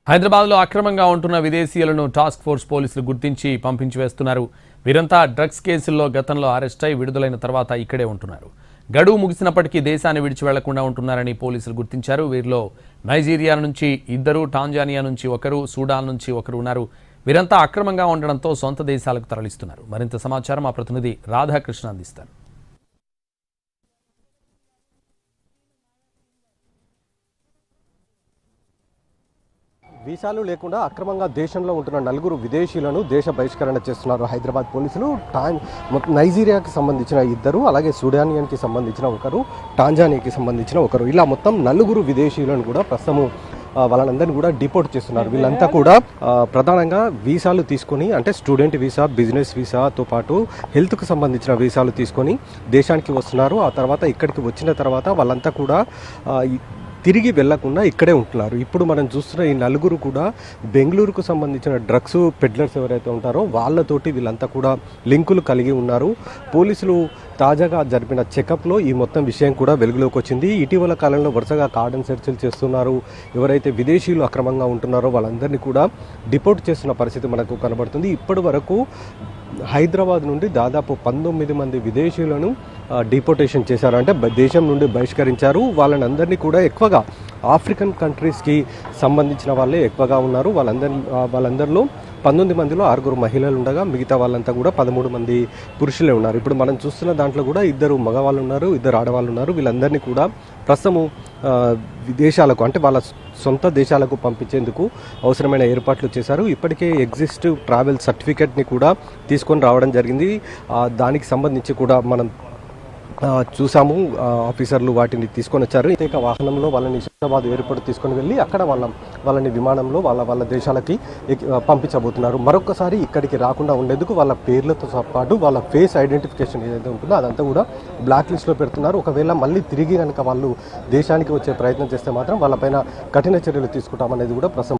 హైదరాబాద్లో అక్రమంగా ఉంటున్న విదేశీయులను టాస్క్ ఫోర్స్ పోలీసులు గుర్తించి పంపించి వేస్తున్నారు. వీరంతా డ్రగ్స్ కేసుల్లో గతంలో అరెస్ట్ అయి విడుదలైన తర్వాత ఇక్కడే ఉంటున్నారు. గడువు ముగిసినప్పటికీ దేశాన్ని విడిచి వెళ్లకుండా ఉంటున్నారని పోలీసులు గుర్తించారు. వీరిలో నైజీరియా నుంచి ఇద్దరు, టాంజానియా నుంచి ఒకరు, సూడాన్ నుంచి ఒకరు ఉన్నారు. వీరంతా అక్రమంగా ఉండడంతో సొంత దేశాలకు తరలిస్తున్నారు. మరింత సమాచారం మా ప్రతినిధి రాధాకృష్ణ అందిస్తారు. వీసాలు లేకుండా అక్రమంగా దేశంలో ఉంటున్న నలుగురు విదేశీయులను దేశ బహిష్కరణ చేస్తున్నారు హైదరాబాద్ పోలీసులు. నైజీరియాకి సంబంధించిన ఇద్దరు, అలాగే సూడానియన్కి సంబంధించిన ఒకరు, టాంజానియాకి సంబంధించిన ఒకరు, ఇలా మొత్తం నలుగురు విదేశీయులను కూడా ప్రస్తుతం వాళ్ళందరినీ కూడా డిపోర్ట్ చేస్తున్నారు. వీళ్ళంతా కూడా ప్రధానంగా వీసాలు తీసుకొని, అంటే స్టూడెంట్ వీసా, బిజినెస్ వీసాతో పాటు హెల్త్కు సంబంధించిన వీసాలు తీసుకొని దేశానికి వస్తున్నారు. ఆ తర్వాత ఇక్కడికి వచ్చిన తర్వాత వాళ్ళంతా కూడా తిరిగి వెళ్లకుండా ఇక్కడే ఉంటున్నారు. ఇప్పుడు మనం చూస్తున్న ఈ నలుగురు కూడా బెంగళూరుకు సంబంధించిన డ్రగ్స్ పెడ్లర్స్ ఎవరైతే ఉంటారో వాళ్ళతోటి వీళ్ళంతా కూడా లింకులు కలిగి ఉన్నారు. పోలీసులు తాజాగా జరిపిన చెకప్లో ఈ మొత్తం విషయం కూడా వెలుగులోకి వచ్చింది. ఇటీవల కాలంలో వరుసగా కార్డన్ సెర్చ్లు చేస్తున్నారు. ఎవరైతే విదేశీయులు అక్రమంగా ఉంటున్నారో వాళ్ళందరినీ కూడా డిపోర్ట్ చేస్తున్న పరిస్థితి మనకు కనబడుతుంది. ఇప్పటి వరకు హైదరాబాద్ నుండి దాదాపు 19 మంది విదేశీయులను డిపోర్టేషన్ చేశారు, అంటే దేశం నుండి బహిష్కరించారు. వాళ్ళందరినీ కూడా ఎక్కువగా ఆఫ్రికన్ కంట్రీస్కి సంబంధించిన వాళ్ళే ఎక్కువగా ఉన్నారు. వాళ్ళందరిలో 19 మందిలో 6 మహిళలు ఉండగా మిగతా వాళ్ళంతా కూడా 13 మంది పురుషులే ఉన్నారు. ఇప్పుడు మనం చూస్తున్న దాంట్లో కూడా 2 మగవాళ్ళు ఉన్నారు, 2 ఆడవాళ్ళు ఉన్నారు. వీళ్ళందరినీ కూడా ప్రస్తుతం విదేశాలకు, అంటే వాళ్ళ సొంత దేశాలకు పంపించేందుకు అవసరమైన ఏర్పాట్లు చేశారు. ఇప్పటికే ఎగ్జిస్ట్ ట్రావెల్ సర్టిఫికేట్ని కూడా తీసుకొని రావడం జరిగింది. దానికి సంబంధించి కూడా మనం చూసాము. ఆఫీసర్లు వాటిని తీసుకొని వచ్చారు. ప్రత్యేక వాహనంలో వాళ్ళని హైదరాబాద్ ఎయిర్పోర్ట్ తీసుకొని వెళ్ళి అక్కడ వాళ్ళని విమానంలో వాళ్ళ దేశాలకి పంపించబోతున్నారు. మరొకసారి ఇక్కడికి రాకుండా ఉండేందుకు వాళ్ళ పేర్లతో పాటు వాళ్ళ ఫేస్ ఐడెంటిఫికేషన్ ఏదైతే ఉంటుందో అదంతా కూడా బ్లాక్ లిస్ట్లో పెడుతున్నారు. ఒకవేళ మళ్ళీ తిరిగి కనుక వాళ్ళు దేశానికి వచ్చే ప్రయత్నం చేస్తే మాత్రం వాళ్ళపైన కఠిన చర్యలు తీసుకుంటామనేది కూడా ప్రస్తుతం